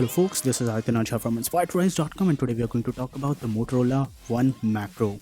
Hello folks, this is Aditya from InspiredTrends.com and today we are going to talk about the Motorola One Macro.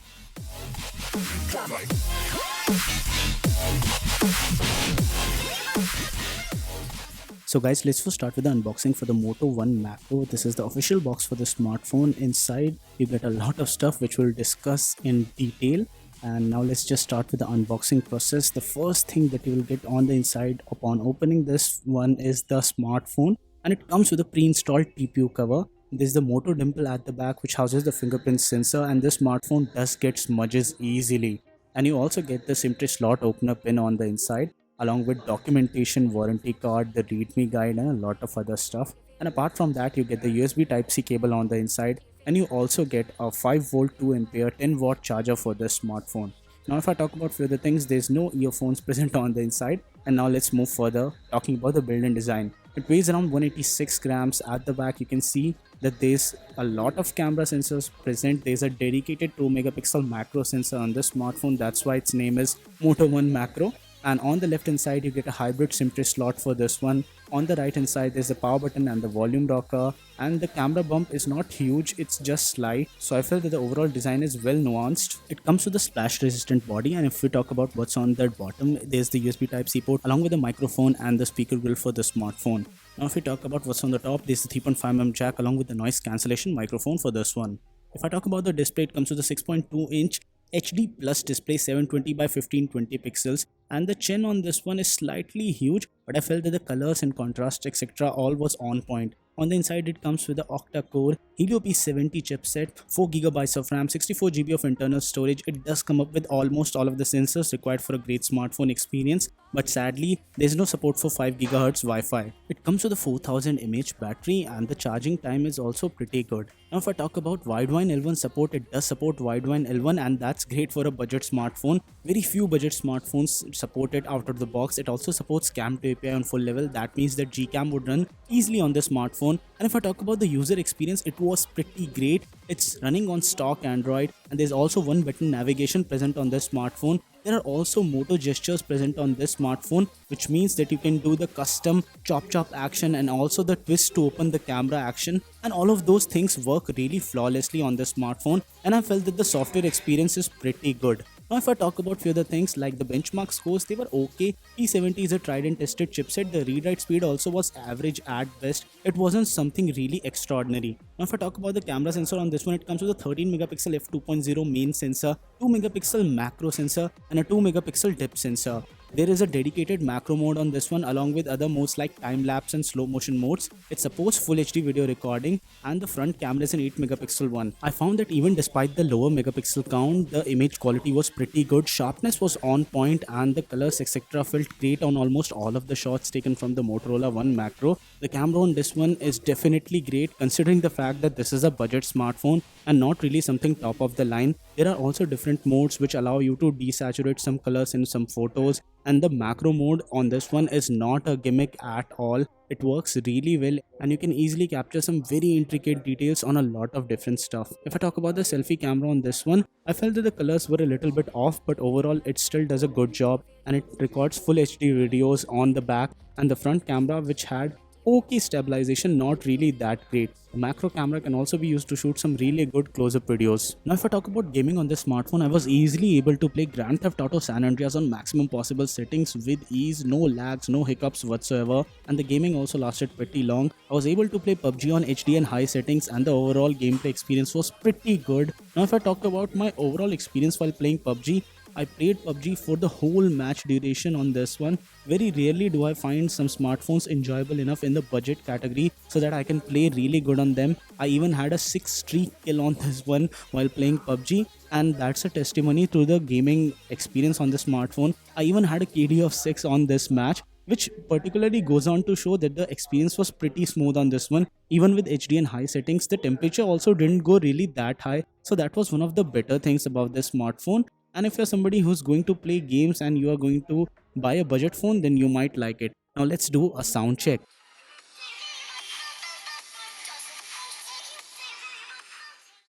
So guys, let's first start with the unboxing for the Moto One Macro. This is the official box for the smartphone. Inside you get a lot of stuff which we'll discuss in detail. And now let's just start with the unboxing process. The first thing that you will get on the inside upon opening this one is the smartphone, and it comes with a pre-installed TPU cover. There's the Moto dimple at the back which houses the fingerprint sensor, and this smartphone does get smudges easily. And you also get the SIM tray slot opener pin on the inside, along with documentation, warranty card, the readme guide and a lot of other stuff. And apart from that, you get the USB Type-C cable on the inside, and you also get a 5V 2A 10W charger for this smartphone. Now if I talk about few other things, there's no earphones present on the inside. And now let's move further talking about the build and design. It weighs around 186 grams. At the back you can see that there's a lot of camera sensors present. There's a dedicated 2 megapixel macro sensor on this smartphone, that's why its name is Moto One Macro. And on the left hand side you get a hybrid SIM tray slot for this one. On the right hand side there's the power button and the volume rocker, and the camera bump is not huge, it's just slight, so I feel that the overall design is well nuanced. It comes with a splash resistant body, and if we talk about what's on the bottom, there's the USB Type-C port along with the microphone and the speaker grill for the smartphone. Now if we talk about what's on the top, there's the 3.5mm jack along with the noise cancellation microphone for this one. If I talk about the display, it comes with a 6.2-inch HD plus display, 720 by 1520 pixels, and the chin on this one is slightly huge, but I felt that the colors and contrast etc all was on point. On the inside it comes with the octa-core Helio P70 chipset, 4GB of RAM, 64GB of internal storage. It does come up with almost all of the sensors required for a great smartphone experience, but sadly there's no support for 5GHz Wi-Fi. It comes with a 4000 mAh battery, and the charging time is also pretty good. Now if I talk about wideband L1 support, it does support wideband L1, and that's great for a budget smartphone. Very few budget smartphones support it out of the box. It also supports Cam to API on full level. That means that Gcam would run easily on this smartphone. And if I talk about the user experience, it was pretty great. It's running on stock Android, and there's also one button navigation present on this smartphone. There are also moto gestures present on this smartphone, which means that you can do the custom chop action and also the twist to open the camera action, and all of those things work really flawlessly on this smartphone, and I felt that the software experience is pretty good. Now if I talk about few other things like the benchmark scores, they were okay. P70 is a tried and tested chipset. The read-write speed also was average at best. It wasn't something really extraordinary. Now if I talk about the camera sensor on this one, it comes with a 13 megapixel f2.0 main sensor, 2 megapixel macro sensor and a 2 megapixel depth sensor. There is a dedicated macro mode on this one along with other modes like time-lapse and slow motion modes. It supports full HD video recording, and the front camera is an 8 megapixel one. I found that even despite the lower megapixel count, the image quality was pretty good, sharpness was on point, and the colors etc felt great on almost all of the shots taken from the Motorola One Macro. The camera on this one is definitely great considering the fact that this is a budget smartphone and not really something top of the line. There are also different modes which allow you to desaturate some colors in some photos, and the macro mode on this one is not a gimmick at all. It works really well, and you can easily capture some very intricate details on a lot of different stuff. If I talk about the selfie camera on this one, I felt that the colors were a little bit off, but overall it still does a good job, and it records full HD videos on the back, and the front camera which had okay stabilization, not really that great. The macro camera can also be used to shoot some really good close-up videos. Now if I talk about gaming on this smartphone, I was easily able to play Grand Theft Auto San Andreas on maximum possible settings with ease, no lags, no hiccups whatsoever, and the gaming also lasted pretty long. I was able to play PUBG on HD and high settings, and the overall gameplay experience was pretty good. Now if I talk about my overall experience while playing PUBG, I played PUBG for the whole match duration on this one. Very rarely do I find some smartphones enjoyable enough in the budget category so that I can play really good on them. I even had a 6 streak kill on this one while playing PUBG, and that's a testimony to the gaming experience on the smartphone. I even had a KD of 6 on this match, which particularly goes on to show that the experience was pretty smooth on this one. Even with HD and high settings, the temperature also didn't go really that high, so that was one of the better things about this smartphone. And if you're somebody who's going to play games and you are going to buy a budget phone, then you might like it. Now let's do a sound check.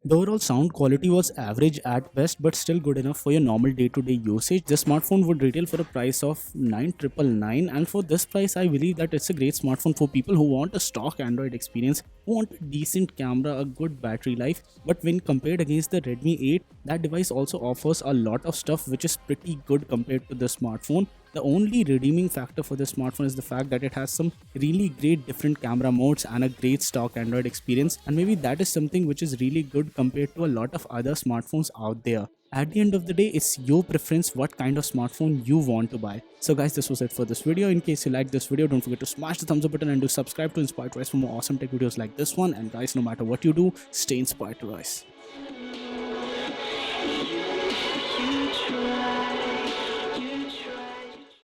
The overall sound quality was average at best, but still good enough for your normal day-to-day usage. The smartphone would retail for a price of 9,999, and for this price I believe that it's a great smartphone for people who want a stock Android experience. want a decent camera, a good battery life. But when compared against the Redmi 8, that device also offers a lot of stuff which is pretty good compared to the smartphone. The only redeeming factor for this smartphone is the fact that it has some really great different camera modes and a great stock Android experience, and maybe that is something which is really good compared to a lot of other smartphones out there. At the end of the day, it's your preference what kind of smartphone you want to buy. So guys, this was it for this video. In case you liked this video, don't forget to smash the thumbs up button and do subscribe to Inspired Toys for more awesome tech videos like this one. And guys, no matter what you do, stay inspired to rise.